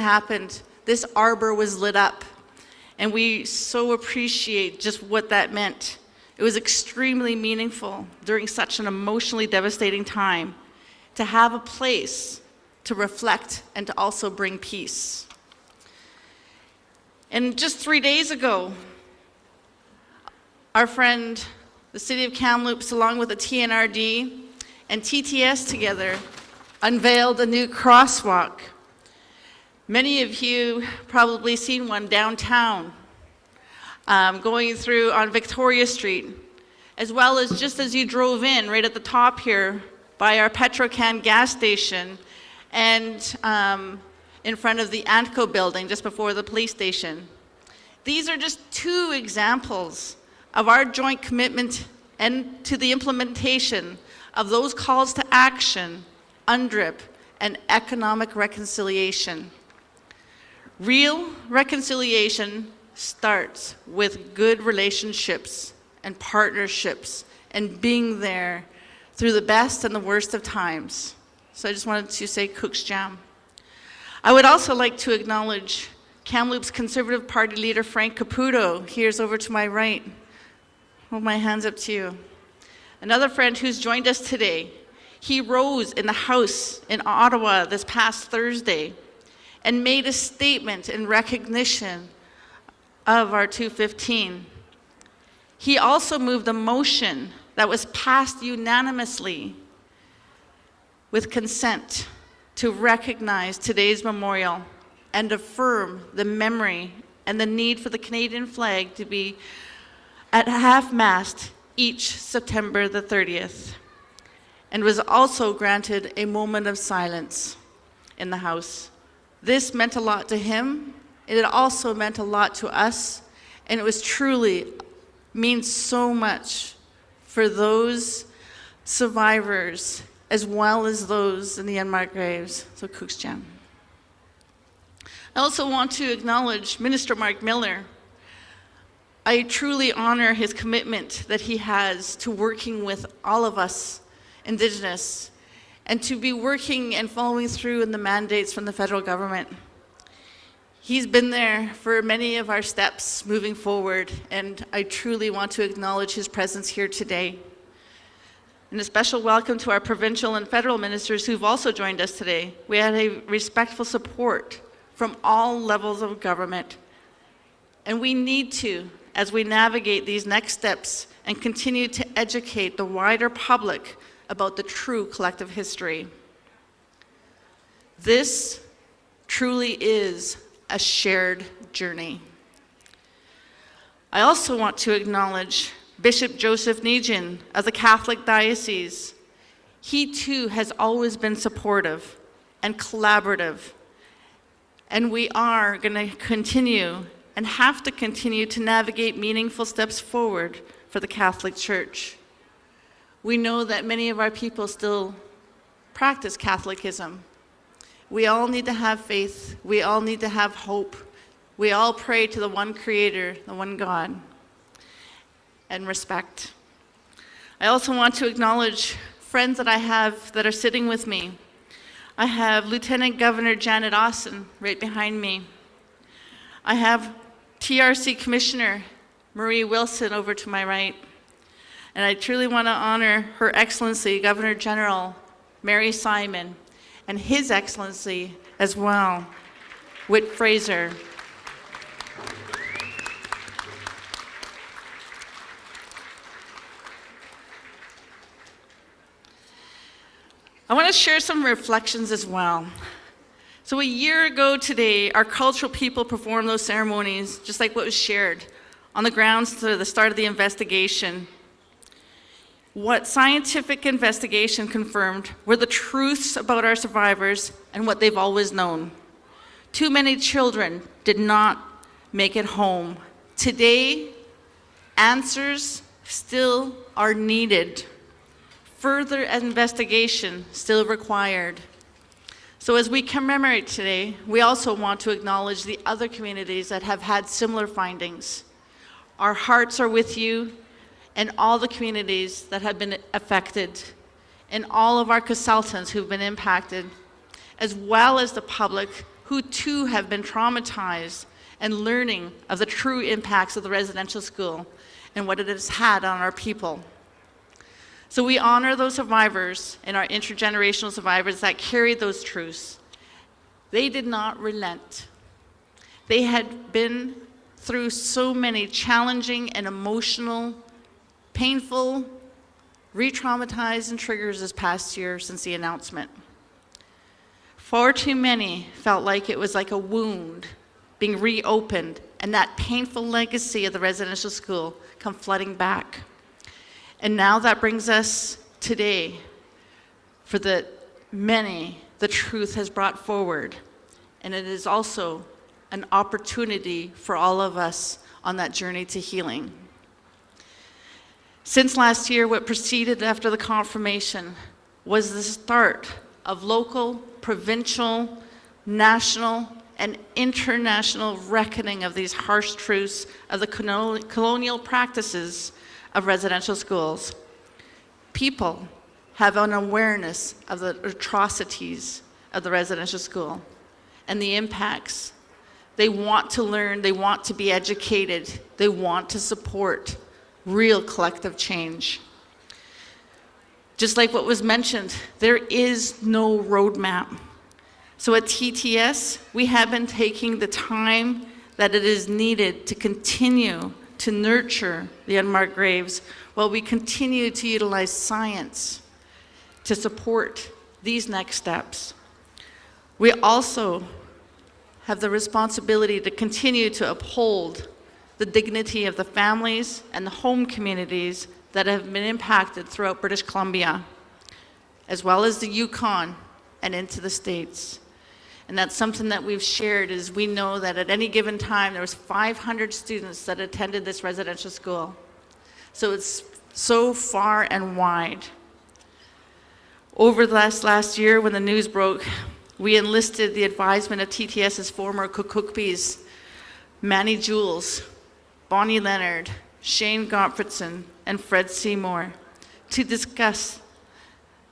happened, this arbor was lit up. And we so appreciate just what that meant. It was extremely meaningful during such an emotionally devastating time to have a place to reflect and to also bring peace. And just 3 days ago, our friend, the City of Kamloops, along with the TNRD and TTS together, unveiled a new crosswalk. Many of you probably seen one downtown, going through on Victoria Street, as well as just as you drove in, right at the top here, by our Petrocan gas station, and in front of the Antco building, just before the police station. These are just two examples of our joint commitment and to the implementation of those calls to action, UNDRIP, and economic reconciliation. Real reconciliation starts with good relationships and partnerships and being there through the best and the worst of times. So I just wanted to say Cook's Jam. I would also like to acknowledge Kamloops Conservative Party leader Frank Caputo. Here's over to my right. Hold my hands up to you. Another friend who's joined us today. He rose in the House in Ottawa this past Thursday and made a statement in recognition of our 215. He also moved a motion that was passed unanimously with consent to recognize today's memorial and affirm the memory and the need for the Canadian flag to be at half-mast each September the 30th, and was also granted a moment of silence in the House. This meant a lot to him. It also meant a lot to us, and it was truly means so much for those survivors as well as those in the unmarked graves. So Cook's Jam. I also want to acknowledge Minister Mark Miller. I truly honor his commitment that he has to working with all of us Indigenous and to be working and following through in the mandates from the federal government. He's been there for many of our steps moving forward, and I truly want to acknowledge his presence here today. And a special welcome to our provincial and federal ministers who've also joined us today. We had a respectful support from all levels of government. And we need to, as we navigate these next steps and continue to educate the wider public about the true collective history. This truly is a shared journey. I also want to acknowledge Bishop Joseph Nugent of the Catholic Diocese. He too has always been supportive and collaborative, and we are going to continue and have to continue to navigate meaningful steps forward for the Catholic Church. We know that many of our people still practice Catholicism. We all need to have faith. We all need to have hope. We all pray to the one Creator, the one God, and respect. I also want to acknowledge friends that I have that are sitting with me. I have Lieutenant Governor Janet Austin right behind me. I have TRC Commissioner Marie Wilson over to my right. And I truly want to honor Her Excellency Governor General Mary Simon and His Excellency as well, Whit Fraser. I want to share some reflections as well. So a year ago today, our cultural people performed those ceremonies, just like what was shared, on the grounds to the start of the investigation. What scientific investigation confirmed were the truths about our survivors and what they've always known. Too many children did not make it home. Today, answers still are needed. Further investigation still required. So as we commemorate today, we also want to acknowledge the other communities that have had similar findings. Our hearts are with you and all the communities that have been affected, and all of our consultants who've been impacted, as well as the public who too have been traumatized and learning of the true impacts of the residential school and what it has had on our people. So we honor those survivors and our intergenerational survivors that carried those truths. They did not relent. They had been through so many challenging and emotional, painful, re-traumatized and triggers this past year since the announcement. Far too many felt like it was like a wound being reopened, and that painful legacy of the residential school come flooding back. And now that brings us today, for the many, the truth has brought forward, and it is also an opportunity for all of us on that journey to healing. Since last year, what proceeded after the confirmation was the start of local, provincial, national, and international reckoning of these harsh truths of the colonial practices of residential schools. People have an awareness of the atrocities of the residential school and the impacts. They want to learn, they want to be educated, they want to support real collective change. Just like what was mentioned, there is no roadmap. So at TTS, we have been taking the time that it is needed to continue to nurture the unmarked graves while we continue to utilize science to support these next steps. We also have the responsibility to continue to uphold the dignity of the families and the home communities that have been impacted throughout British Columbia, as well as the Yukon and into the States. And that's something that we've shared, is we know that at any given time there was 500 students that attended this residential school. So it's so far and wide. Over the last year, when the news broke, we enlisted the advisement of TTS's former Tk'emlúps, Manny Jules, Bonnie Leonard, Shane Gottfriedson, and Fred Seymour to discuss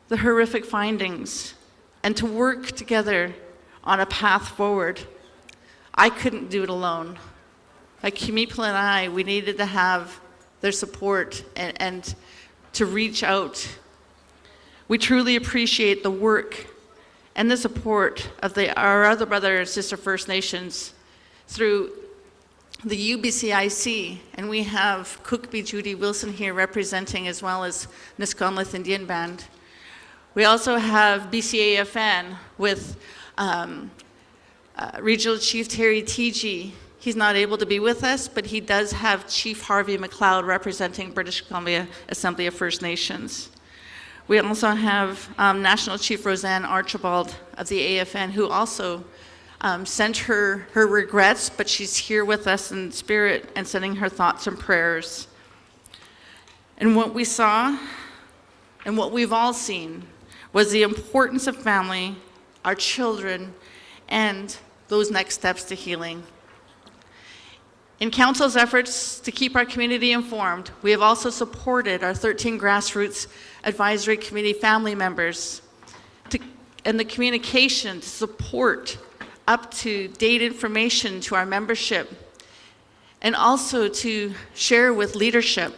the horrific findings and to work together on a path forward. I couldn't do it alone. Like people and I, we needed to have their support and to reach out. We truly appreciate the work and the support of our other brother and sister First Nations through the UBCIC, and we have Cookby Judy Wilson here representing, as well as Nisconlith Indian Band. We also have BCAFN with Regional Chief Terry TG. He's not able to be with us, but he does have Chief Harvey McLeod representing British Columbia Assembly of First Nations. We also have National Chief Roseanne Archibald of the AFN, who also sent her regrets, but she's here with us in spirit and sending her thoughts and prayers. And what we saw, and what we've all seen, was the importance of family, our children, and those next steps to healing. In Council's efforts to keep our community informed, we have also supported our 13 grassroots advisory committee family members and the communication to support up-to-date information to our membership, and also to share with leadership.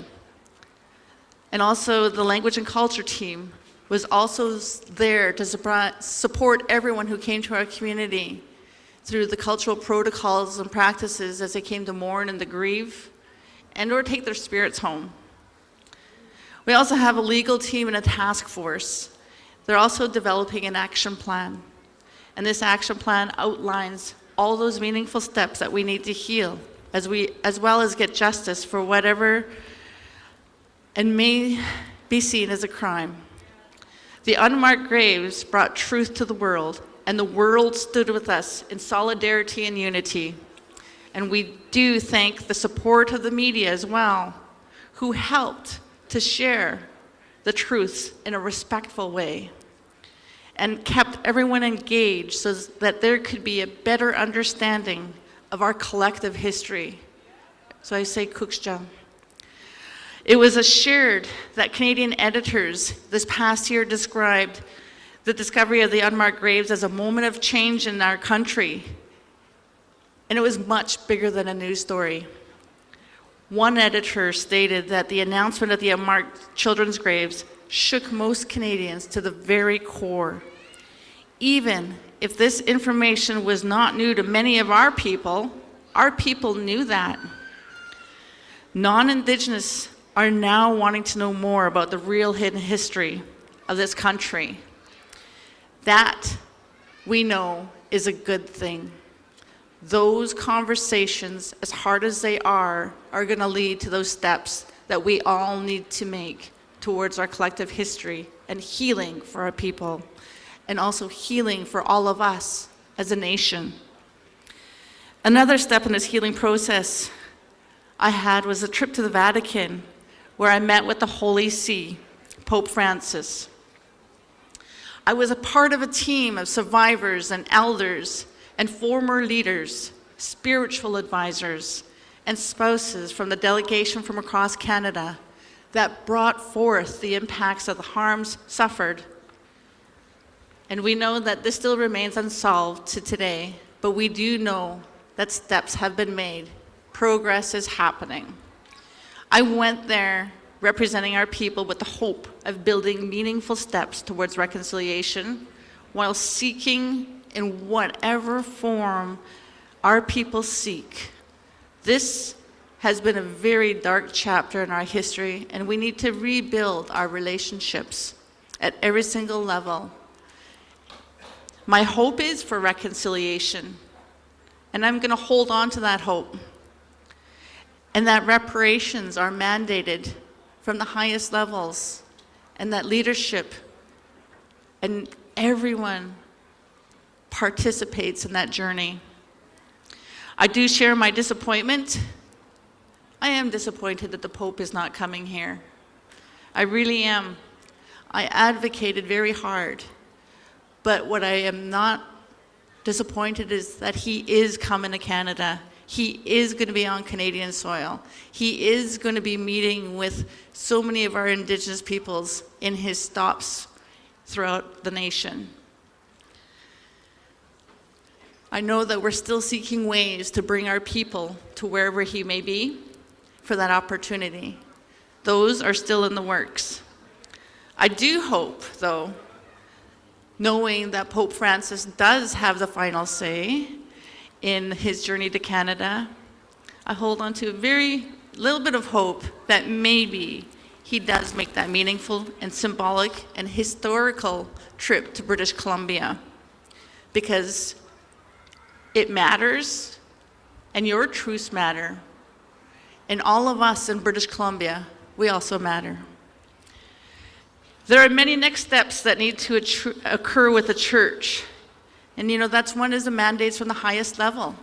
And also the language and culture team was also there to support everyone who came to our community through the cultural protocols and practices as they came to mourn and to grieve and or take their spirits home. We also have a legal team and a task force. They're also developing an action plan. And this action plan outlines all those meaningful steps that we need to heal, as well as get justice for whatever and may be seen as a crime. The unmarked graves brought truth to the world, and the world stood with us in solidarity and unity. And we do thank the support of the media as well, who helped to share the truths in a respectful way and kept everyone engaged so that there could be a better understanding of our collective history. So I say Kuksja. It was assured that Canadian editors this past year described the discovery of the unmarked graves as a moment of change in our country. And it was much bigger than a news story. One editor stated that the announcement of the unmarked children's graves shook most Canadians to the very core. Even if this information was not new to many of our people knew that. Non-Indigenous are now wanting to know more about the real hidden history of this country. That, we know, is a good thing. Those conversations, as hard as they are going to lead to those steps that we all need to make towards our collective history and healing for our people, and also healing for all of us as a nation. Another step in this healing process I had was a trip to the Vatican, where I met with the Holy See, Pope Francis. I was a part of a team of survivors and elders and former leaders, spiritual advisors, and spouses from the delegation from across Canada that brought forth the impacts of the harms suffered. And we know that this still remains unsolved to today, but we do know that steps have been made. Progress is happening. I went there representing our people with the hope of building meaningful steps towards reconciliation while seeking in whatever form our people seek. This has been a very dark chapter in our history, and we need to rebuild our relationships at every single level. My hope is for reconciliation, and I'm going to hold on to that hope, and that reparations are mandated from the highest levels, and that leadership and everyone participates in that journey. I do share my disappointment. I am disappointed that the Pope is not coming here. I really am. I advocated very hard, but what I am not disappointed is that he is coming to Canada. He is going to be on Canadian soil. He is going to be meeting with so many of our Indigenous peoples in his stops throughout the nation. I know that we're still seeking ways to bring our people to wherever he may be for that opportunity. Those are still in the works. I do hope, though, knowing that Pope Francis does have the final say in his journey to Canada, I hold on to a very little bit of hope that maybe he does make that meaningful and symbolic and historical trip to British Columbia, because it matters, and your truths matter, and all of us in British Columbia, we also matter. There are many next steps that need to occur with the church, and that's one is the mandates from the highest level,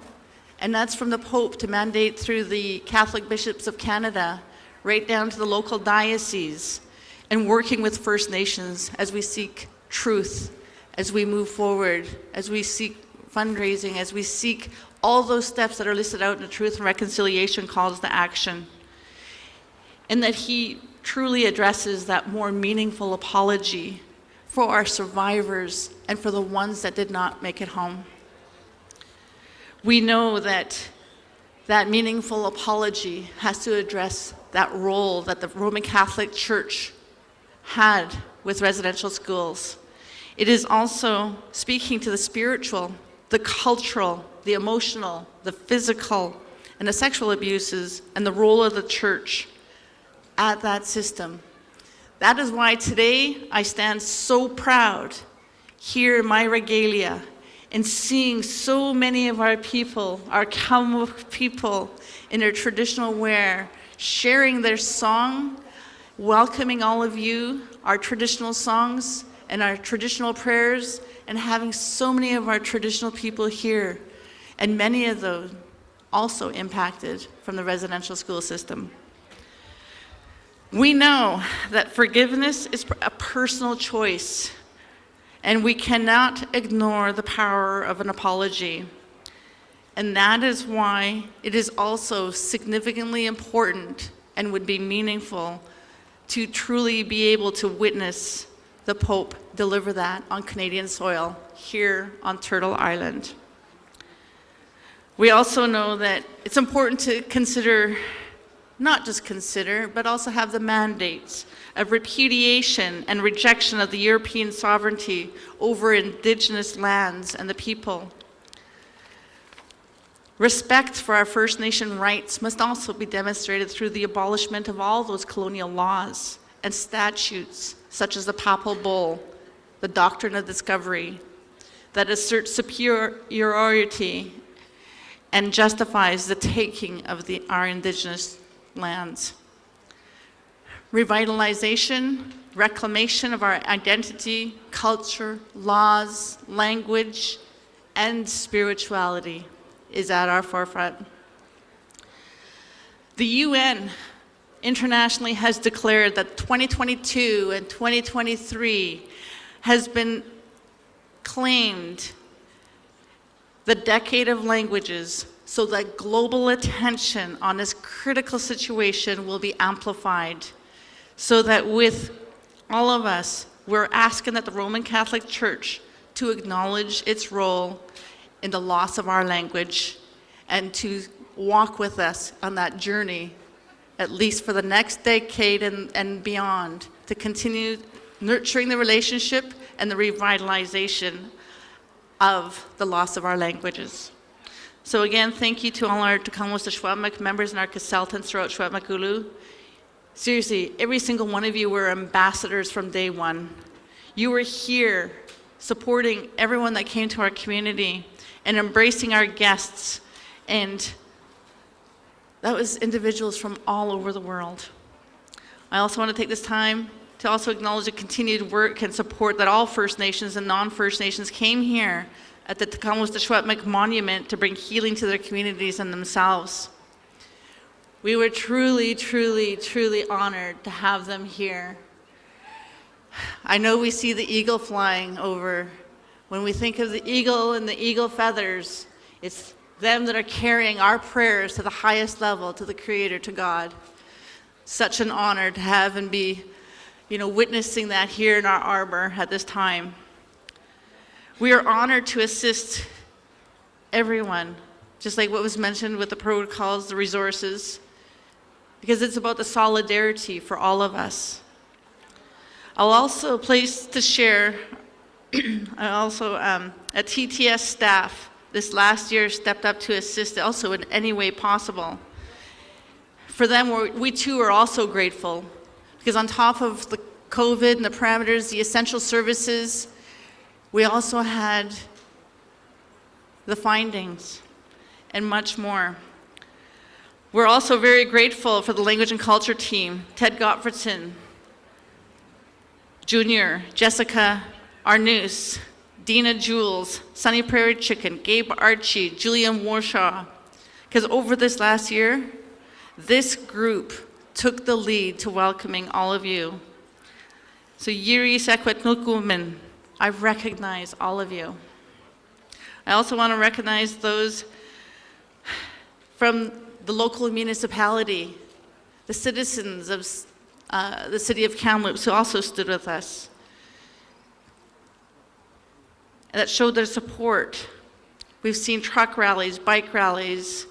and that's from the Pope to mandate through the Catholic bishops of Canada, right down to the local diocese, and working with First Nations as we seek truth, as we move forward, as we seek fundraising, as we seek all those steps that are listed out in the Truth and Reconciliation calls to action. And that he truly addresses that more meaningful apology for our survivors and for the ones that did not make it home. We know that that meaningful apology has to address that role that the Roman Catholic Church had with residential schools. It is also speaking to the spiritual, the cultural, the emotional, the physical, and the sexual abuses, and the role of the church at that system. That is why today I stand so proud here in my regalia and seeing so many of our people, our Kamloops people, in their traditional wear, sharing their song, welcoming all of you, our traditional songs and our traditional prayers, and having so many of our traditional people here, and many of those also impacted from the residential school system. We know that forgiveness is a personal choice, and we cannot ignore the power of an apology. And that is why it is also significantly important and would be meaningful to truly be able to witness the Pope deliver that on Canadian soil here on Turtle Island. We also know that it's important to consider, not just consider, but also have the mandates of repudiation and rejection of the European sovereignty over Indigenous lands and the people. Respect for our First Nation rights must also be demonstrated through the abolishment of all those colonial laws and statutes, such as the Papal Bull, the Doctrine of Discovery, that asserts superiority and justifies the taking of our Indigenous lands. Revitalization, reclamation of our identity, culture, laws, language, and spirituality is at our forefront. The UN internationally has declared that 2022 and 2023 has been claimed the decade of languages, so that global attention on this critical situation will be amplified, so that with all of us, we're asking that the Roman Catholic Church to acknowledge its role in the loss of our language and to walk with us on that journey, at least for the next decade and beyond, to continue nurturing the relationship and the revitalization of the loss of our languages. So again, thank you to all our Tk'emlúps Secwépemc members and our consultants throughout Secwépemc. Seriously, every single one of you were ambassadors from day one. You were here supporting everyone that came to our community and embracing our guests. And that was individuals from all over the world. I also want to take this time to also acknowledge the continued work and support that all First Nations and non-First Nations came here at the Tk'emlúps Secwépemc Monument to bring healing to their communities and themselves. We were truly, truly, truly honored to have them here. I know we see the eagle flying over. When we think of the eagle and the eagle feathers, it's them that are carrying our prayers to the highest level, to the Creator, to God. Such an honor to have and be witnessing that here in our arbor at this time. We are honored to assist everyone, just like what was mentioned with the protocols, the resources, because it's about the solidarity for all of us. I'll also place to share, a TTS staff this last year stepped up to assist also in any way possible. For them, we too are also grateful, because on top of the COVID and the parameters, the essential services, we also had the findings and much more. We're also very grateful for the language and culture team, Ted Gottfriedson, Junior, Jessica Arnoose, Dina Jules, Sunny Prairie Chicken, Gabe Archie, Julian Warshaw, because over this last year, this group took the lead to welcoming all of you. So Yiri Secwépemc, I recognize all of you. I also want to recognize those from the local municipality, the citizens of the city of Kamloops who also stood with us, and that showed their support. We've seen truck rallies, bike rallies.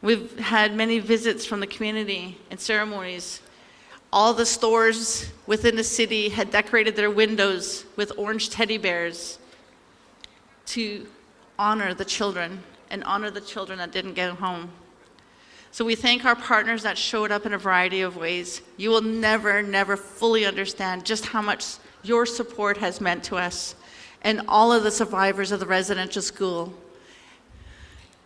We've had many visits from the community and ceremonies. All the stores within the city had decorated their windows with orange teddy bears to honor the children and honor the children that didn't get home. So we thank our partners that showed up in a variety of ways. You will never, never fully understand just how much your support has meant to us and all of the survivors of the residential school.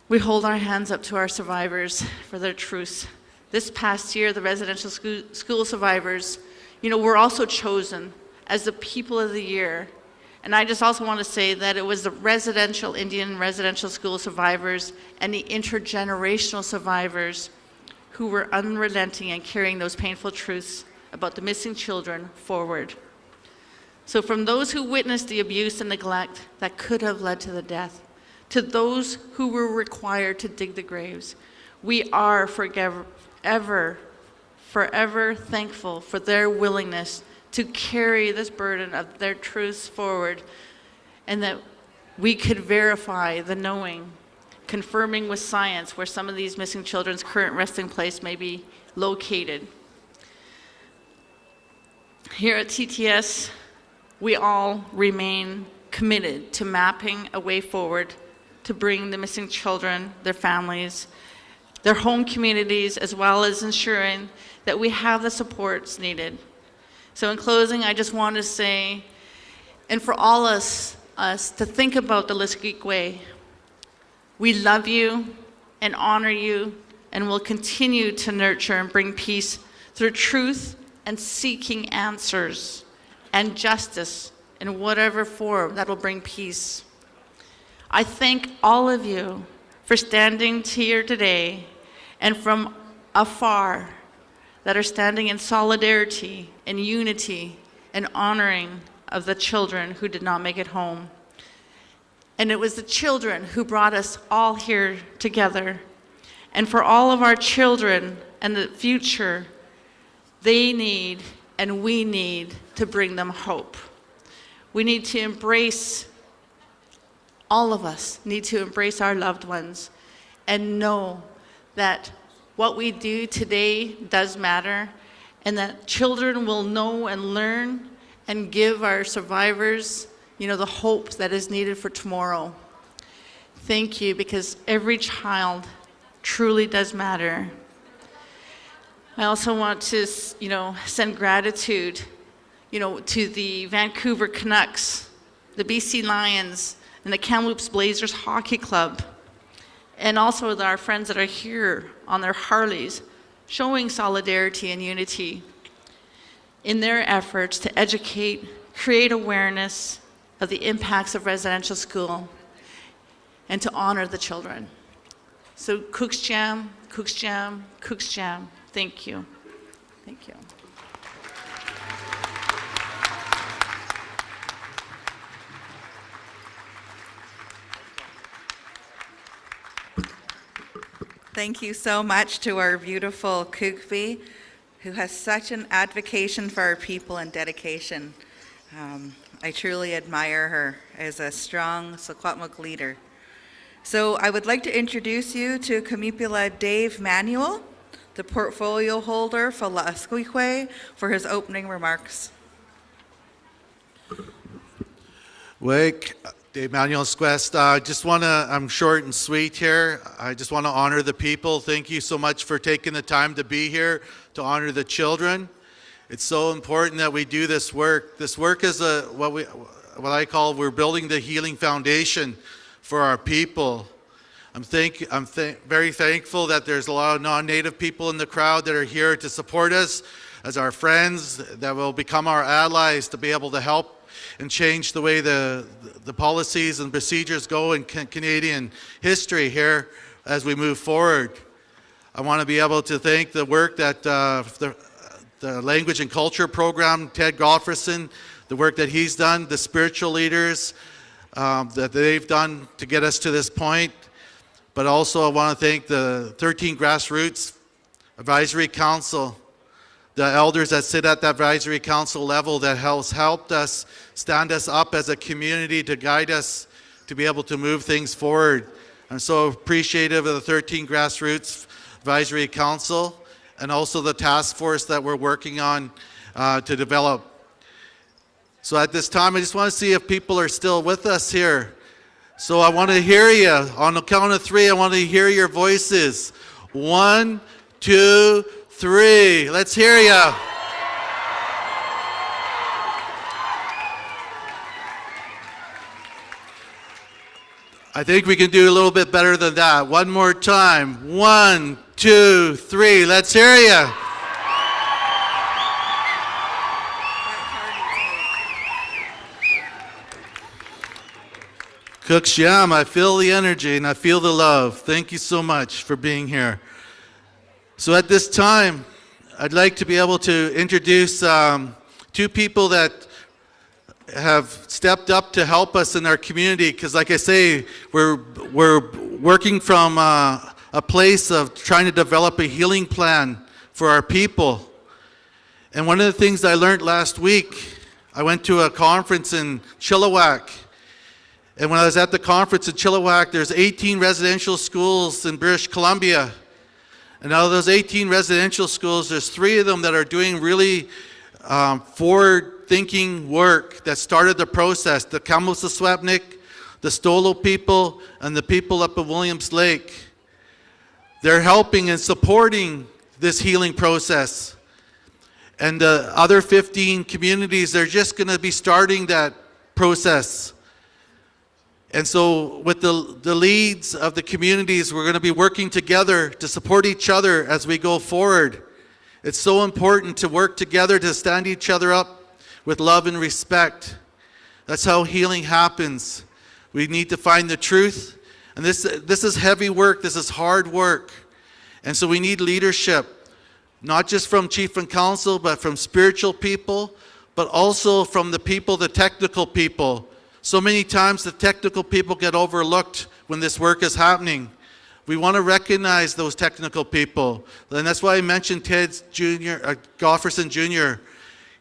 We hold our hands up to our survivors for their truths. This past year, the residential school survivors, were also chosen as the People of the Year. And I just also want to say that it was the residential Indian Residential School survivors and the intergenerational survivors who were unrelenting in carrying those painful truths about the missing children forward. So from those who witnessed the abuse and neglect that could have led to the death, to those who were required to dig the graves, we are forever thankful for their willingness to carry this burden of their truths forward, and that we could verify the knowing, confirming with science where some of these missing children's current resting place may be located. Here at TTS, we all remain committed to mapping a way forward to bring the missing children, their families, their home communities, as well as ensuring that we have the supports needed. So in closing, I just want to say, and for all us to think about the Estcwicwe, we love you and honor you, and will continue to nurture and bring peace through truth and seeking answers and justice in whatever form that will bring peace. I thank all of you for standing here today and from afar that are standing in solidarity and unity and honoring of the children who did not make it home. And it was the children who brought us all here together. And for all of our children and the future, they need and we need to bring them hope. We need to embrace, all of us need to embrace our loved ones and know that what we do today does matter, and that children will know and learn and give our survivors, the hope that is needed for tomorrow. Thank you, because every child truly does matter. I also want to, send gratitude, to the Vancouver Canucks, the BC Lions, and the Kamloops Blazers Hockey Club, and also our friends that are here on their Harleys, showing solidarity and unity in their efforts to educate, create awareness of the impacts of residential school, and to honor the children. So Cooks Jam, Cooks Jam, Cooks Jam. Thank you. Thank you. Thank you so much to our beautiful Tk'emlúps, who has such an advocation for our people and dedication. I truly admire her as a strong Secwépemc leader. So I would like to introduce you to Kamipila Dave Manuel, the portfolio holder for La Estcwicwe, for his opening remarks. Wake, Dave Manuel Quest. I'm short and sweet here. I just want to honor the people. Thank you so much for taking the time to be here to honor the children. It's so important that we do this work. This work is what I call, we're building the healing foundation for our people. I'm very thankful that there's a lot of non-native people in the crowd that are here to support us as our friends, that will become our allies to be able to help and change the way the policies and procedures go in Canadian history here as we move forward. I want to be able to thank the work that the Language and Culture Program, Ted Gottfriedson, the work that he's done, the spiritual leaders that they've done to get us to this point. But also I want to thank the 13 Grassroots Advisory Council, the elders that sit at that advisory council level that has helped us stand us up as a community to guide us to be able to move things forward. I'm so appreciative of the 13 Grassroots Advisory Council and also the task force that we're working on to develop. So at this time, I just want to see if people are still with us here. So I want to hear you. On the count of 3, I want to hear your voices. 1, 2, 3. Let's hear you. I think we can do a little bit better than that. One more time. 1, 2, 3. Let's hear you. Cooks Jam, I feel the energy and I feel the love. Thank you so much for being here. So at this time, I'd like to be able to introduce 2 people that have stepped up to help us in our community, because like I say, we're working from a place of trying to develop a healing plan for our people. And one of the things I learned last week, I went to a conference in Chilliwack. And when I was at the conference in Chilliwack, there's 18 residential schools in British Columbia. And out of those 18 residential schools, there's 3 of them that are doing really forward-thinking work that started the process. The Tk'emlúps, the Stolo people, and the people up at Williams Lake. They're helping and supporting this healing process. And the other 15 communities, they're just going to be starting that process. And so with the leads of the communities, we're going to be working together to support each other as we go forward. It's so important to work together, to stand each other up with love and respect. That's how healing happens. We need to find the truth. And this is heavy work. This is hard work. And so we need leadership, not just from chief and council, but from spiritual people, but also from the people, the technical people. So many times the technical people get overlooked when this work is happening. We want to recognize those technical people. And that's why I mentioned Ted Gottfriedson Jr.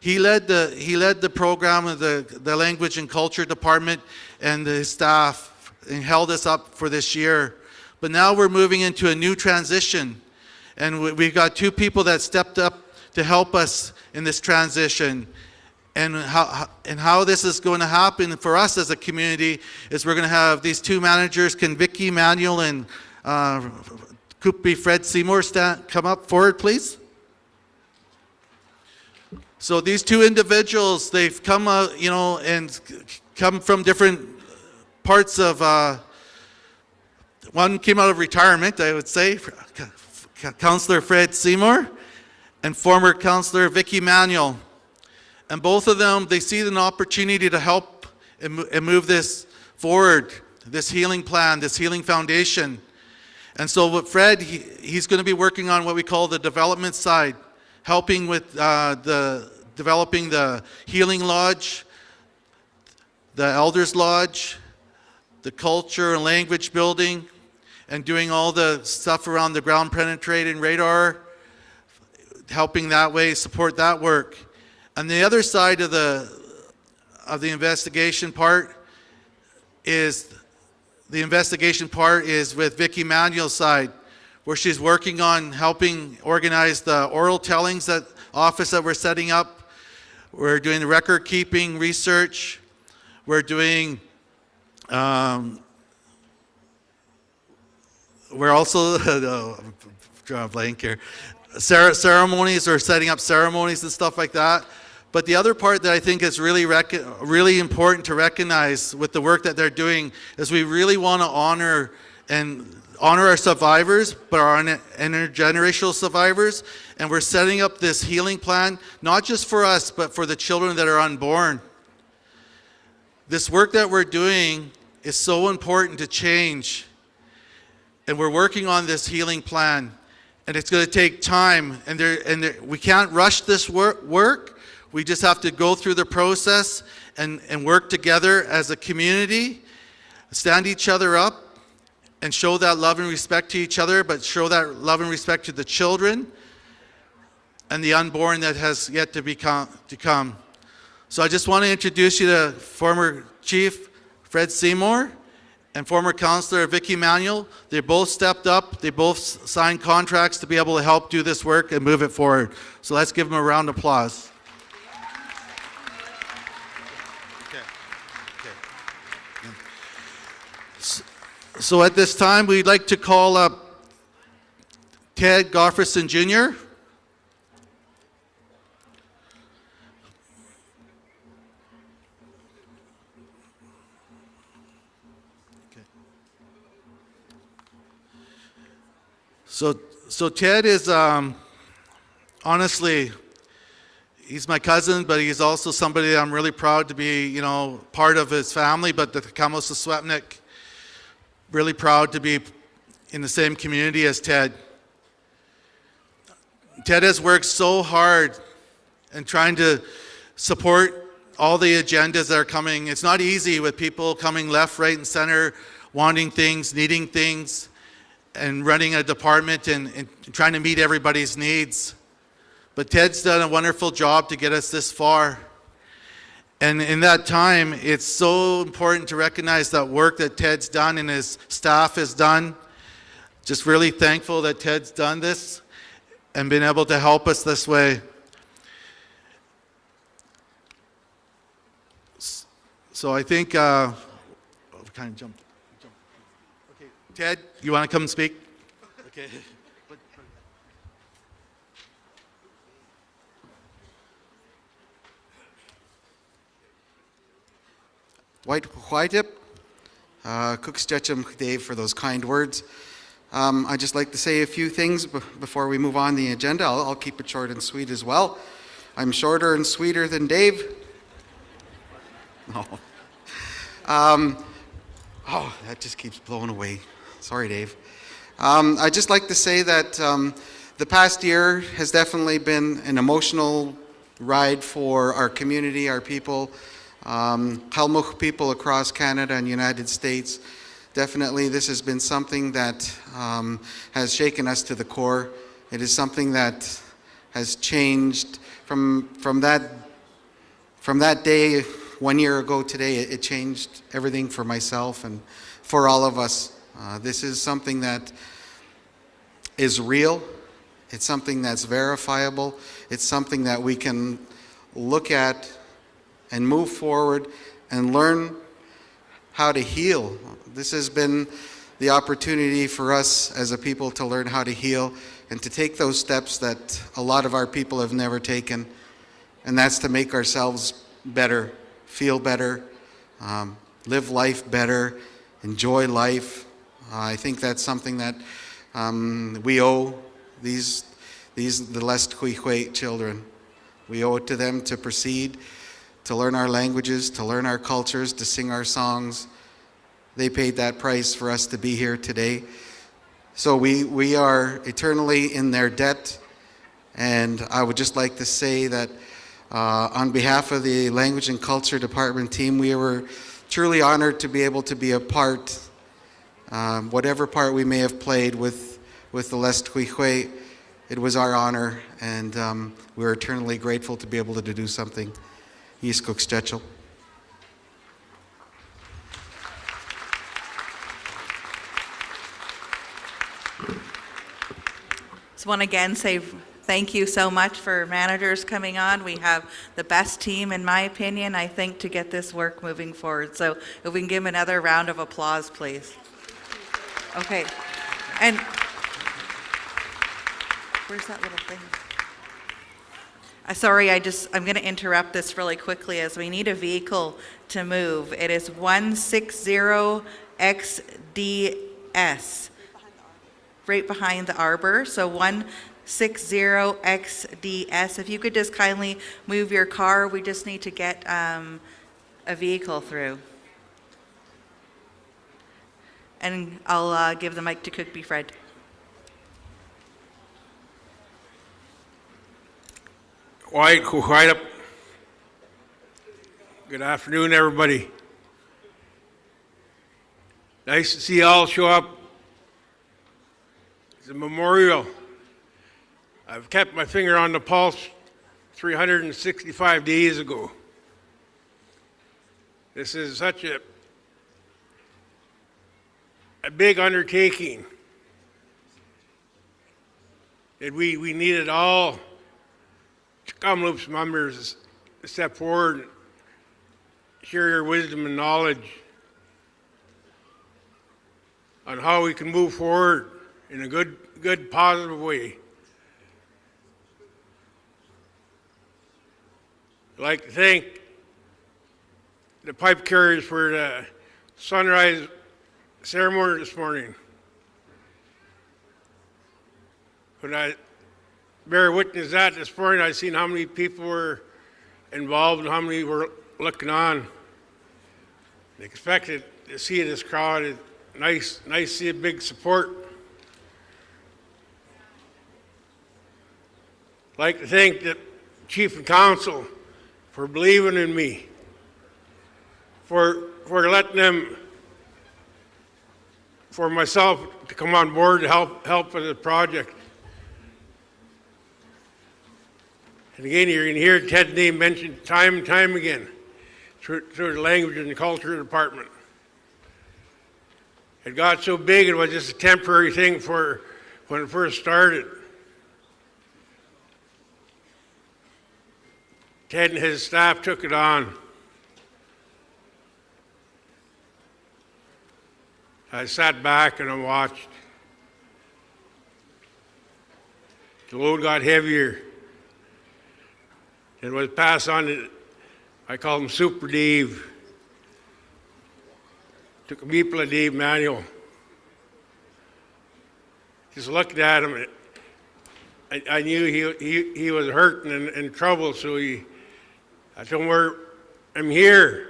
He led the program of the Language and Culture Department and his staff and held us up for this year. But now we're moving into a new transition. And we've got 2 people that stepped up to help us in this transition. And how this is going to happen for us as a community is we're going to have these 2 managers, Vicky Manuel and Fred Seymour, come up forward, please. So these 2 individuals, they've come, and come from different parts of. One came out of retirement, I would say, Councillor Fred Seymour, and former Councillor Vicky Manuel. And both of them, they see an opportunity to help and move this forward, this healing plan, this healing foundation. And so with Fred, he's going to be working on what we call the development side, helping with developing the healing lodge, the elders lodge, the culture and language building, and doing all the stuff around the ground penetrating radar, helping that way, support that work. And the other side of the investigation part is with Vicky Manuel's side, where she's working on helping organize the oral tellings office that we're setting up. We're doing the record keeping research. We're doing we're also drawing a blank here. Ceremonies, or setting up ceremonies and stuff like that. But the other part that I think is really important to recognize with the work that they're doing is we really want to honor our survivors, but our intergenerational survivors. And we're setting up this healing plan, not just for us, but for the children that are unborn. This work that we're doing is so important to change. And we're working on this healing plan. And it's going to take time. And we can't rush this work. We just have to go through the process and work together as a community, stand each other up, and show that love and respect to each other, but show that love and respect to the children and the unborn that has yet to come. So I just want to introduce you to former Chief Fred Seymour and former Councillor Vicky Manuel. They both stepped up. They both signed contracts to be able to help do this work and move it forward. So let's give them a round of applause. So at this time, we'd like to call up Ted Gottfriedson Jr. So Ted is, honestly, he's my cousin, but he's also somebody that I'm really proud to be, part of his family, but the Secwépemc. Really proud to be in the same community as Ted. Ted has worked so hard in trying to support all the agendas that are coming. It's not easy with people coming left, right, and center, wanting things, needing things, and running a department and trying to meet everybody's needs. But Ted's done a wonderful job to get us this far. And in that time, it's so important to recognize that work that Ted's done and his staff has done. Just really thankful that Ted's done this and been able to help us this way. So I think, we kind of jumped. Okay, Ted, you want to come and speak? Okay. Whitep, Tk'emlúps, Dave, for those kind words. I'd just like to say a few things before we move on the agenda. I'll keep it short and sweet as well. I'm shorter and sweeter than Dave. No. Oh, that just keeps blowing away. Sorry, Dave. I'd just like to say that the past year has definitely been an emotional ride for our community, our people, Tk'emlúps people across Canada and United States. Definitely this has been something that has shaken us to the core. It is something that has changed from that day 1 year ago today. It changed everything for myself and for all of us. This is something that is real. It's something that's verifiable. It's something that we can look at and move forward and learn how to heal. This has been the opportunity for us as a people to learn how to heal and to take those steps that a lot of our people have never taken, and that's to make ourselves better, feel better, live life better, enjoy life. I think that's something that we owe the Estcwicwe children. We owe it to them to proceed, to learn our languages, to learn our cultures, to sing our songs. They paid that price for us to be here today. So we are eternally in their debt. And I would just like to say that on behalf of the Language and Culture Department team, we were truly honored to be able to be a part, whatever part we may have played with the Estcwicwe. It was our honor, and we're eternally grateful to be able to do something. Estcwicwe. Just want to again say thank you so much for managers coming on. We have the best team, in my opinion, I think, to get this work moving forward. So if we can give them another round of applause, please. Okay. And where's that little thing? Sorry, I'm going to interrupt this really quickly as we need a vehicle to move. It is 160XDS, right behind the arbor. So 160XDS. If you could just kindly move your car, we just need to get a vehicle through. And I'll give the mic to Cookby Fred. Quiet up. Good afternoon, everybody. Nice to see you all show up. It's a memorial. I've kept my finger on the pulse 365 days ago. This is such a big undertaking that we needed all Kamloops members to step forward and share your wisdom and knowledge on how we can move forward in a good positive way. I'd like to thank the pipe carriers for the sunrise ceremony this morning. When I bear witness that this morning, I seen how many people were involved and how many were looking on. I expected to see this crowd. It's nice to see a big support. I'd like to thank the Chief and Council for believing in me, for letting them, for myself to come on board to help with the project. And again, you're going to hear Ted's name mentioned time and time again through the language and the culture department. It got so big, it was just a temporary thing for when it first started. Ted and his staff took it on. I sat back and I watched. The load got heavier. It was passed on to, I call him Super Dave. Tk'emlúps Dave Manuel. Just looking at him, I knew he was hurting and in trouble, so I told him, I'm here.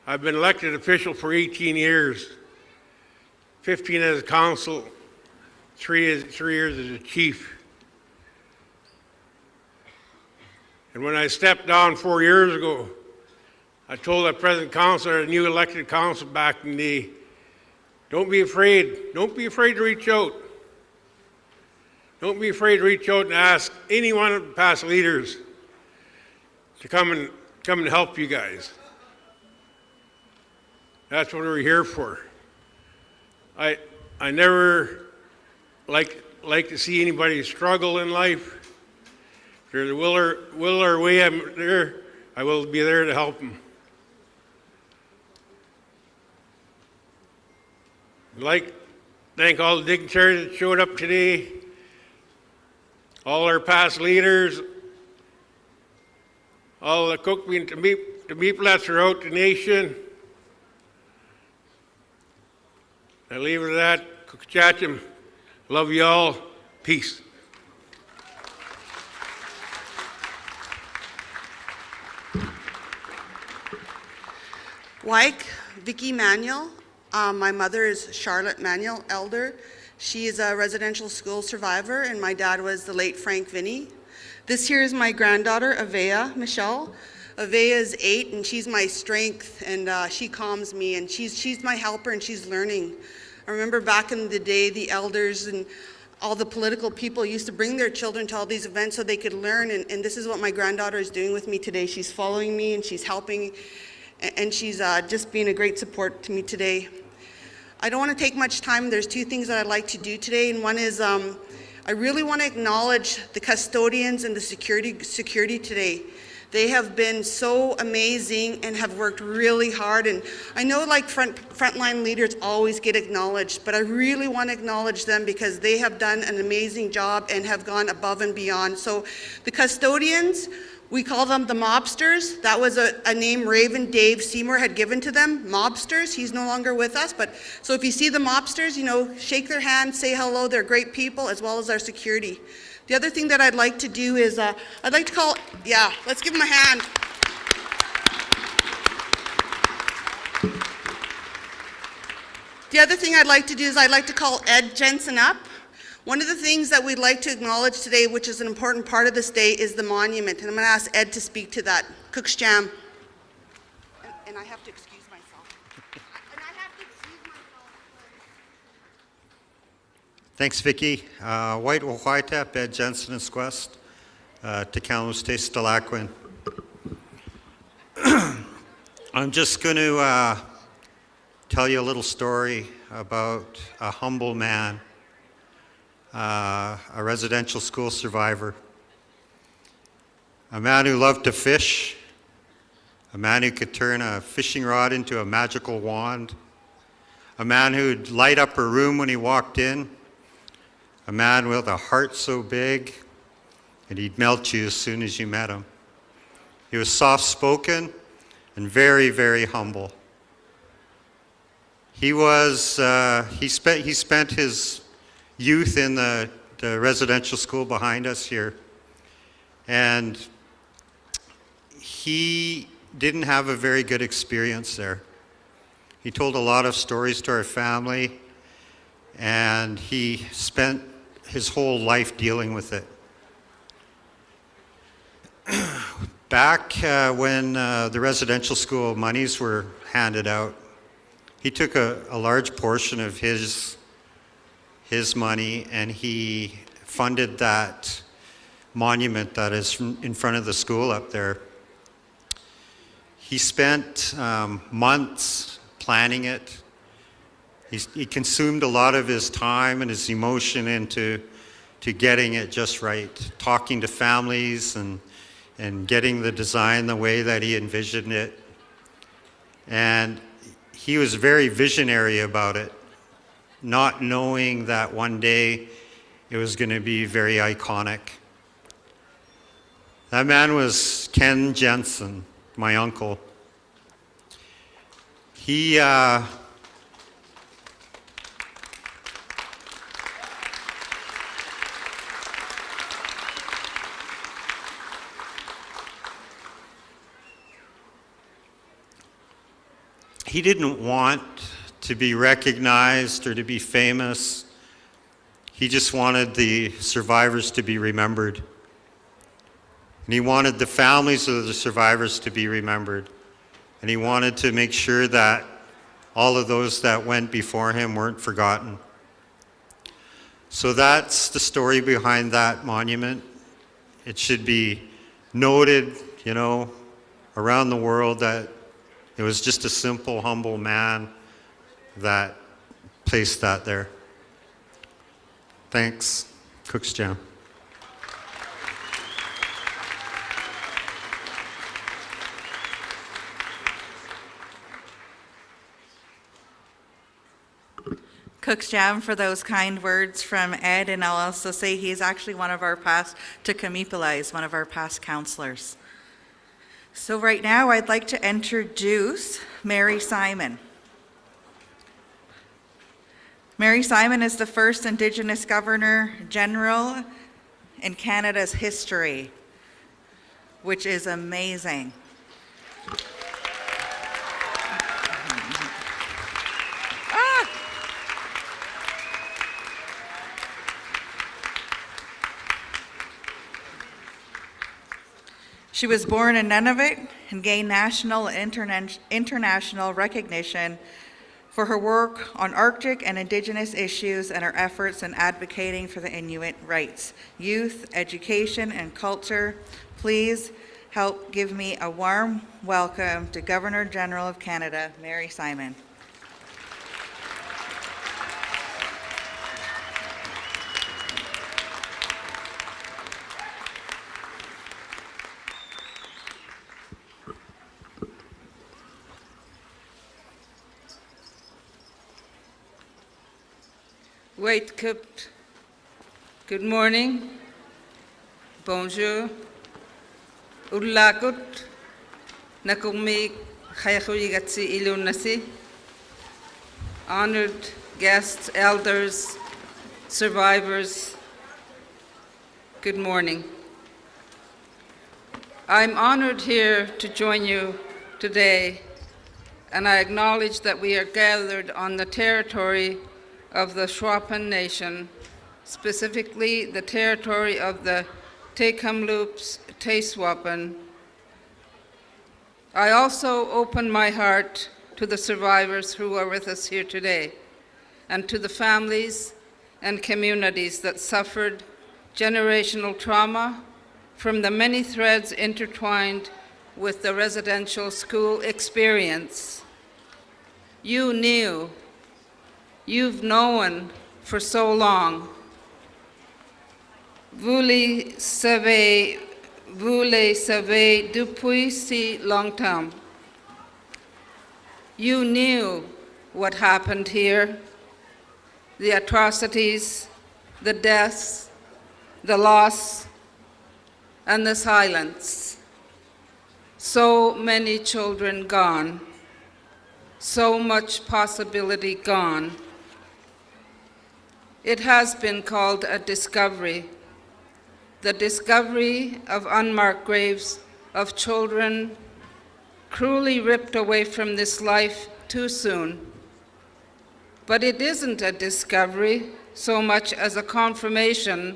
I've been elected official for 18 years, 15 as a council, 3 years as a chief. And when I stepped down 4 years ago, I told that present councilor, a new elected council back in the day, don't be afraid. Don't be afraid to reach out. Don't be afraid to reach out and ask any one of the past leaders to come and help you guys. That's what we're here for. I never like to see anybody struggle in life. If there's a will or way I'm there, I will be there to help them. I'd like to thank all the dignitaries that showed up today, all our past leaders, all the Cookby and Tk'emlúps throughout the nation. I leave it at that. Kukuchachim. Love you all. Peace. Like Vicki Manuel, my mother is Charlotte Manuel, elder. She is a residential school survivor, and my dad was the late Frank Vinny. This here is my granddaughter, Avea Michelle. Avea is 8, and she's my strength, and she calms me, and she's my helper, and she's learning. I remember back in the day, the elders and all the political people used to bring their children to all these events so they could learn, and this is what my granddaughter is doing with me today. She's following me, and she's helping, and she's just being a great support to me today. I don't want to take much time. There's 2 things that I'd like to do today, and one is I really want to acknowledge the custodians and the security today. They have been so amazing and have worked really hard, and I know like frontline leaders always get acknowledged, but I really want to acknowledge them because they have done an amazing job and have gone above and beyond. So the custodians, we call them the mobsters. That was a name Raven Dave Seymour had given to them, mobsters. He's no longer with us, but so if you see the mobsters, shake their hand, say hello. They're great people, as well as our security. The other thing that I'd like to do is, I'd like to call, let's give them a hand. The other thing I'd like to do is I'd like to call Ed Jensen up. One of the things that we'd like to acknowledge today, which is an important part of this day, is the monument. And I'm going to ask Ed to speak to that. Cooksjam. And I have to excuse myself. Thanks, Vicki. White Wahuaita, Ed Jensen and Squest, Tk'emlúps Estcwicwe. I'm just going to tell you a little story about a humble man, a residential school survivor, a man who loved to fish, a man who could turn a fishing rod into a magical wand, a man who'd light up a room when he walked in, a man with a heart so big and he'd melt you as soon as you met him. He was soft-spoken and very, very humble. He spent his youth in the residential school behind us here, and he didn't have a very good experience there. He told a lot of stories to our family, and he spent his whole life dealing with it. Back when the residential school monies were handed out, he took a large portion of his money and he funded that monument that is in front of the school up there. He spent months planning it. He consumed a lot of his time and his emotion into getting it just right, talking to families and getting the design the way that he envisioned it. And he was very visionary about it, not knowing that one day it was going to be very iconic. That man was Ken Jensen, my uncle. He didn't want to be recognized or to be famous. He just wanted the survivors to be remembered. And he wanted the families of the survivors to be remembered. And he wanted to make sure that all of those that went before him weren't forgotten. So that's the story behind that monument. It should be noted, around the world that it was just a simple, humble man that placed that there. Thanks. Cook's Jam. Cook's Jam for those kind words from Ed, and I'll also say he's actually one of our past Tk'emlúps, one of our past counselors. So right now I'd like to introduce Mary Simon. Mary Simon is the first Indigenous Governor General in Canada's history, which is amazing. She was born in Nunavut and gained national and international recognition for her work on Arctic and Indigenous issues and her efforts in advocating for the Inuit rights, youth, education, and culture. Please help give me a warm welcome to Governor General of Canada, Mary Simon. Wait, good morning, bonjour, ulakut, nakumi chayachuyigatsi ilunasi, honored guests, elders, survivors, good morning. I'm honored here to join you today, and I acknowledge that we are gathered on the territory of the Secwépemc Nation, specifically the territory of the Tk'emlúps Secwépemc. I also open my heart to the survivors who are with us here today, and to the families and communities that suffered generational trauma from the many threads intertwined with the residential school experience. You've known for so long. Vous le savez depuis si longtemps. You knew what happened here, the atrocities, the deaths, the loss, and the silence. So many children gone, so much possibility gone. It has been called a discovery, the discovery of unmarked graves of children cruelly ripped away from this life too soon. But it isn't a discovery so much as a confirmation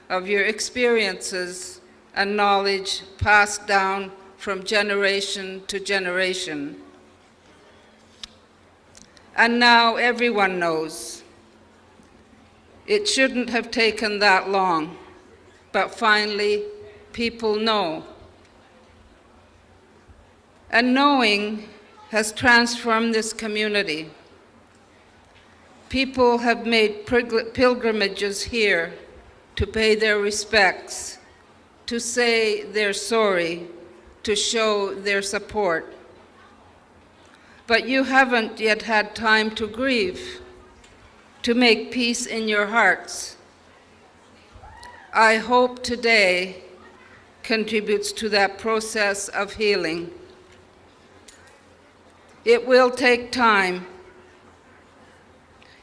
of your experiences and knowledge passed down from generation to generation. And now everyone knows. It shouldn't have taken that long. but finally, people know. And knowing has transformed this community. People have made pilgrimages here to pay their respects, to say they're sorry, to show their support. But you haven't yet had time to grieve, to make peace in your hearts. I hope today contributes to that process of healing. It will take time.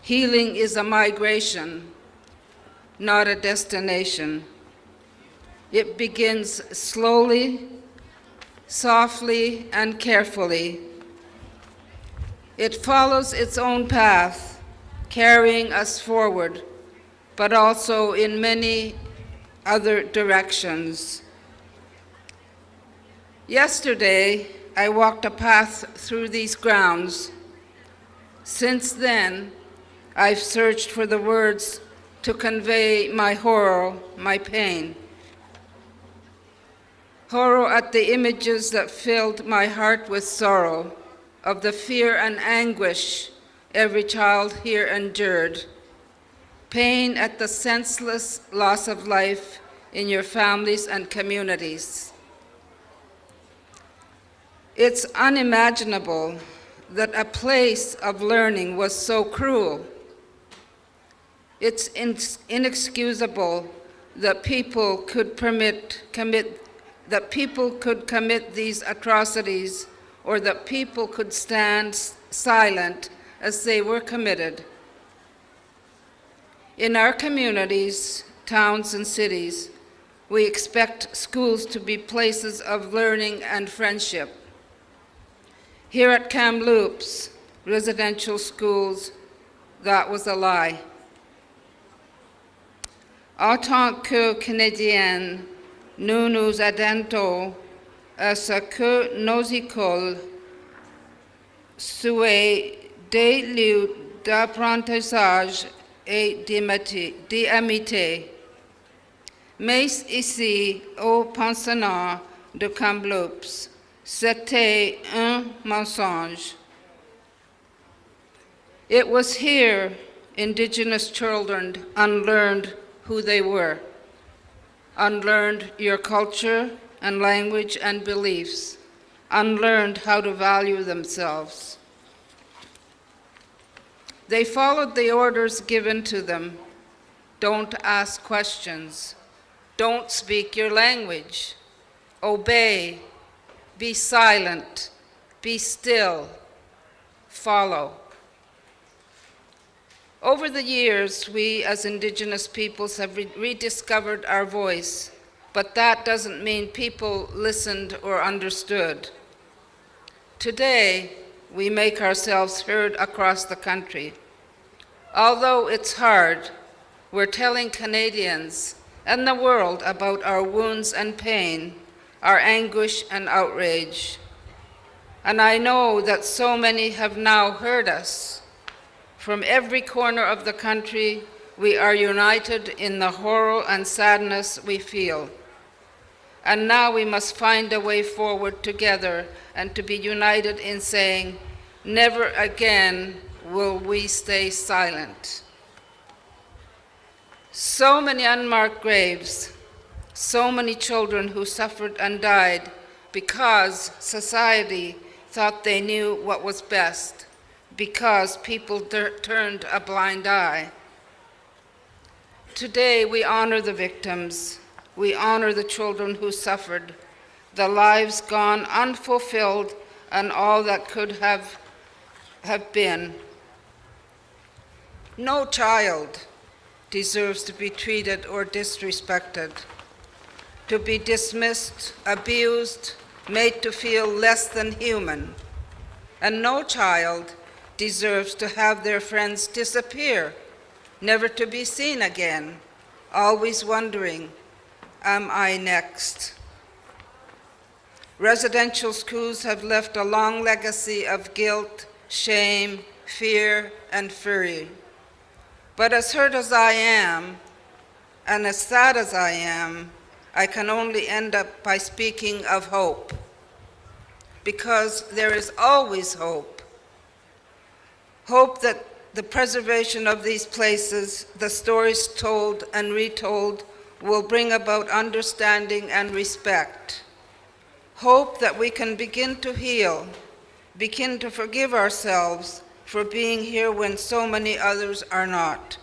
Healing is a migration, not a destination. It begins slowly, softly, and carefully. It follows its own path, carrying us forward, but also in many other directions. Yesterday, I walked a path through these grounds. Since then, I've searched for the words to convey my horror, my pain. Horror at the images that filled my heart with sorrow, of the fear and anguish every child here endured. Pain at the senseless loss of life in your families and communities. It's unimaginable that a place of learning was so cruel. It's inexcusable that people could commit these atrocities, or that people could stand silent as they were committed. In our communities, towns, and cities, we expect schools to be places of learning and friendship. Here at Kamloops Residential Schools, that was a lie. En tant que Canadienne, nous nous attendons à ce que nos écoles soient des lieux d'apprentissage et d'amitié. Mais ici, au pensionnat de Kamloops, c'était un mensonge. It was here Indigenous children unlearned who they were, unlearned your culture and language and beliefs, unlearned how to value themselves. They followed the orders given to them. Don't ask questions. Don't speak your language. Obey. Be silent. Be still. Follow. Over the years, we as Indigenous peoples have rediscovered our voice, but that doesn't mean people listened or understood. Today, we make ourselves heard across the country. Although it's hard, we're telling Canadians and the world about our wounds and pain, our anguish and outrage. And I know that so many have now heard us. From every corner of the country, we are united in the horror and sadness we feel. And now we must find a way forward together and to be united in saying, never again will we stay silent. So many unmarked graves, so many children who suffered and died because society thought they knew what was best, because people turned a blind eye. Today we honor the victims. We honor the children who suffered, the lives gone unfulfilled, and all that could have been. No child deserves to be treated or disrespected, to be dismissed, abused, made to feel less than human. And no child deserves to have their friends disappear, never to be seen again, always wondering, am I next? Residential schools have left a long legacy of guilt, shame, fear, and fury. But as hurt as I am, and as sad as I am, I can only end up by speaking of hope, because there is always hope. Hope that the preservation of these places, the stories told and retold, will bring about understanding and respect. Hope that we can begin to heal, begin to forgive ourselves for being here when so many others are not.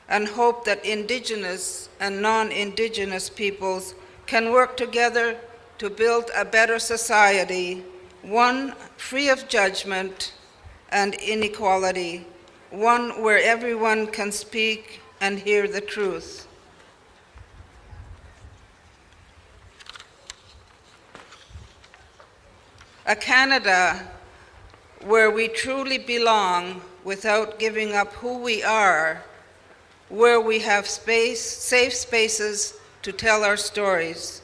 And hope that Indigenous and non-Indigenous peoples can work together to build a better society, one free of judgment and inequality, one where everyone can speak and hear the truth. A Canada where we truly belong without giving up who we are, where we have space, safe spaces to tell our stories.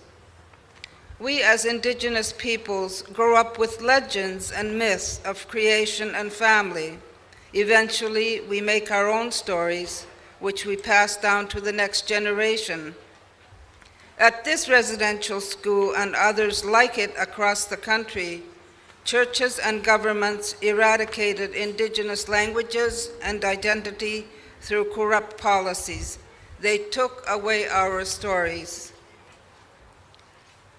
We as Indigenous peoples grow up with legends and myths of creation and family. Eventually, we make our own stories, which we pass down to the next generation. At this residential school and others like it across the country, churches and governments eradicated Indigenous languages and identity through corrupt policies. They took away our stories.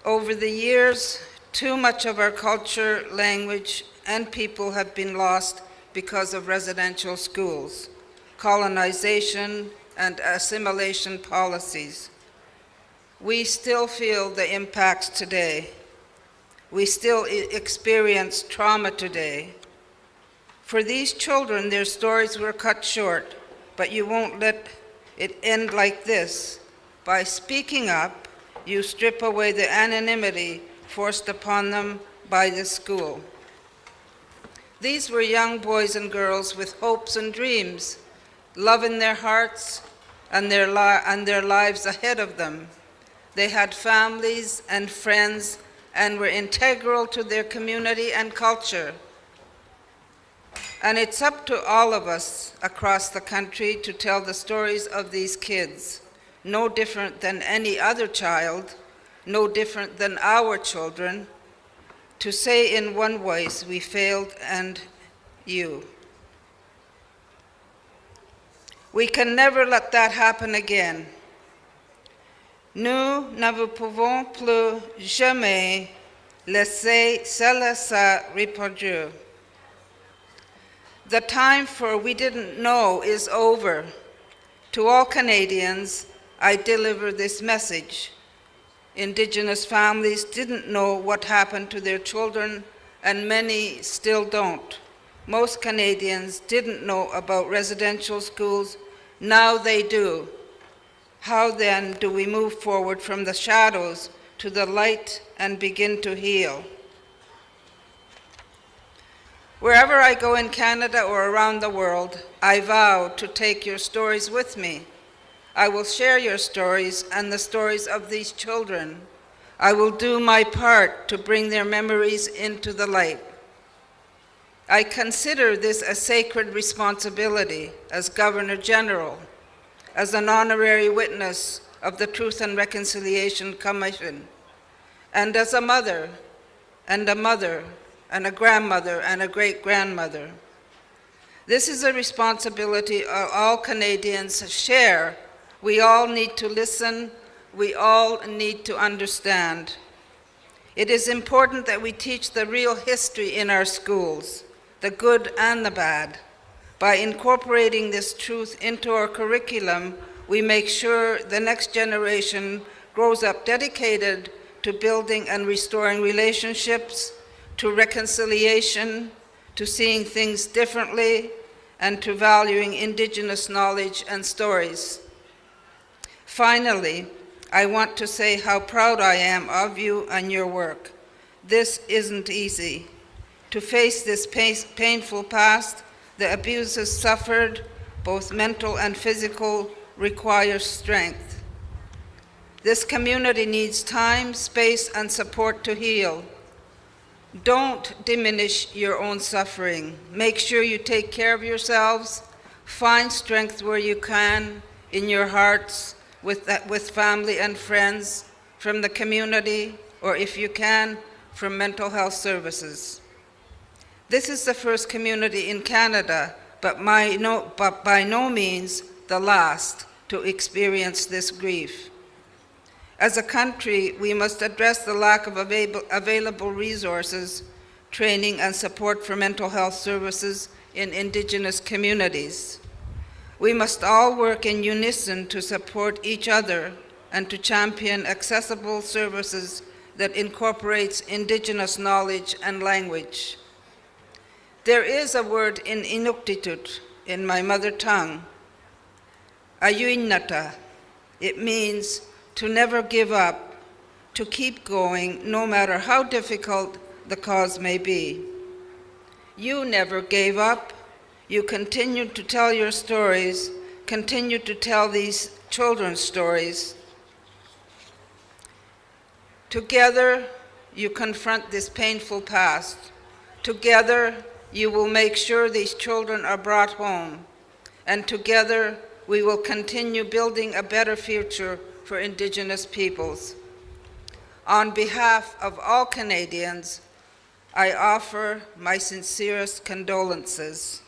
Over the years, too much of our culture, language, and people have been lost because of residential schools, colonization, and assimilation policies. We still feel the impacts today. We still experience trauma today. For these children, their stories were cut short, but you won't let it end like this. By speaking up, you strip away the anonymity forced upon them by the school. These were young boys and girls with hopes and dreams, love in their hearts, and their lives ahead of them. They had families and friends and were integral to their community and culture. And it's up to all of us across the country to tell the stories of these kids, no different than any other child, no different than our children, to say in one voice, we failed and you. We can never let that happen again. Nous ne pouvons plus jamais laisser cela reproduire. The time for we didn't know is over. To all Canadians, I deliver this message. Indigenous families didn't know what happened to their children, and many still don't. Most Canadians didn't know about residential schools. Now they do. How then do we move forward from the shadows to the light and begin to heal? Wherever I go in Canada or around the world, I vow to take your stories with me. I will share your stories and the stories of these children. I will do my part to bring their memories into the light. I consider this a sacred responsibility as Governor General, as an honorary witness of the Truth and Reconciliation Commission, and as a mother, and a grandmother, and a great-grandmother. This is a responsibility all Canadians share. We all need to listen. We all need to understand. It is important that we teach the real history in our schools, the good and the bad. By incorporating this truth into our curriculum, we make sure the next generation grows up dedicated to building and restoring relationships, to reconciliation, to seeing things differently, and to valuing Indigenous knowledge and stories. Finally, I want to say how proud I am of you and your work. This isn't easy. To face this painful past, the abuses suffered, both mental and physical, requires strength. This community needs time, space, and support to heal. Don't diminish your own suffering. Make sure you take care of yourselves. Find strength where you can, in your hearts. with family and friends, from the community, or if you can, from mental health services. This is the first community in Canada, but by no means the last to experience this grief. As a country, we must address the lack of available resources, training, and support for mental health services in Indigenous communities. We must all work in unison to support each other and to champion accessible services that incorporates Indigenous knowledge and language. There is a word in Inuktitut, in my mother tongue, ayuinata. It means to never give up, to keep going, no matter how difficult the cause may be. You never gave up. You continued to tell your stories, continued to tell these children's stories. Together, you confront this painful past. Together, you will make sure these children are brought home. And together, we will continue building a better future for Indigenous peoples. On behalf of all Canadians, I offer my sincerest condolences.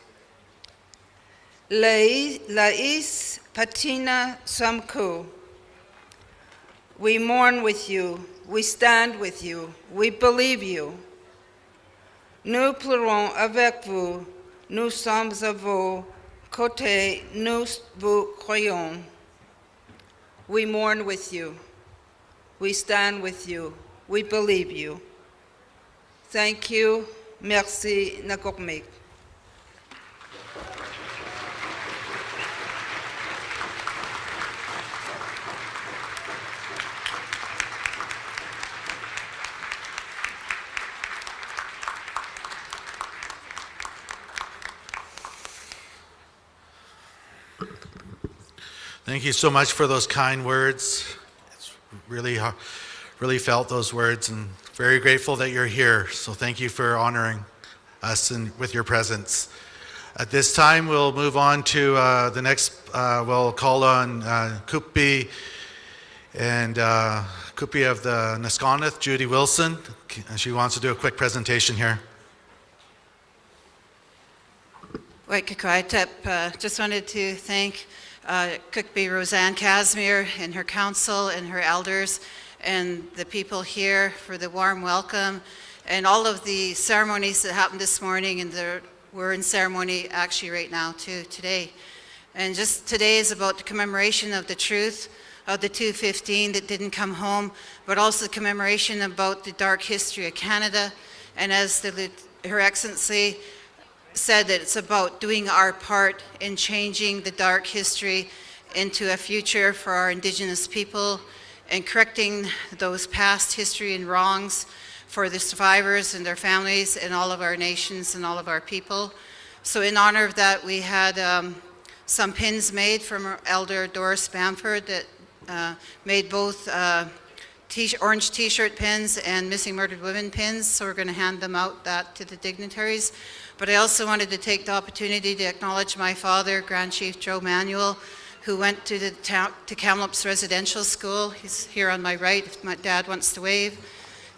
Lais Patina Samku, we mourn with you, we stand with you, we believe you. Nous pleurons avec vous, nous sommes à vos côtés, nous vous croyons. We mourn with you, we stand with you, we believe you. Thank you, merci, Tk'emlúps. Thank you so much for those kind words. It's really felt those words, and very grateful that you're here. So thank you for honoring us with your presence. At this time, we'll move on to the next. We'll call on Kupi and Kupi of the Nisconnet, Judy Wilson. She wants to do a quick presentation here. Just wanted to thank Kupi Roseanne Casimir and her council and her elders and the people here for the warm welcome and all of the ceremonies that happened this morning, and we're in ceremony actually right now too today. And just today is about the commemoration of the truth of the 215 that didn't come home, but also the commemoration about the dark history of Canada. And as Her Excellency said, that it's about doing our part in changing the dark history into a future for our Indigenous people and correcting those past history and wrongs for the survivors and their families and all of our nations and all of our people. So in honor of that, we had some pins made from our Elder Doris Bamford that made both orange t-shirt pins and missing murdered women pins. So we're going to hand them out to the dignitaries. But I also wanted to take the opportunity to acknowledge my father, Grand Chief Joe Manuel, who went to the Tk'emlúps Residential School. He's here on my right, if my dad wants to wave.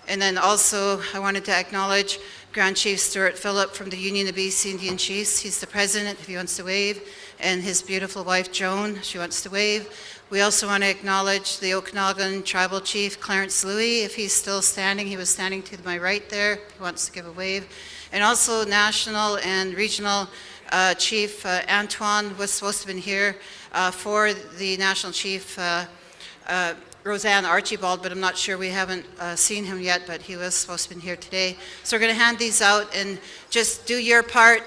And then also, I wanted to acknowledge Grand Chief Stuart Phillip from the Union of BC Indian Chiefs. He's the president, if he wants to wave, and his beautiful wife, Joan, she wants to wave. We also want to acknowledge the Okanagan Tribal Chief, Clarence Louis, if he's still standing. He was standing to my right there, if he wants to give a wave. And also National and Regional Chief Antoine was supposed to have been here for the National Chief Roseanne Archibald, but I'm not sure, we haven't seen him yet, but he was supposed to have been here today. So we're going to hand these out and just do your part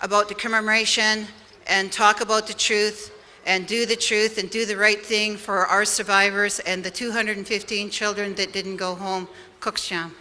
about the commemoration and talk about the truth and do the right thing for our survivors and the 215 children that didn't go home. Cooksham.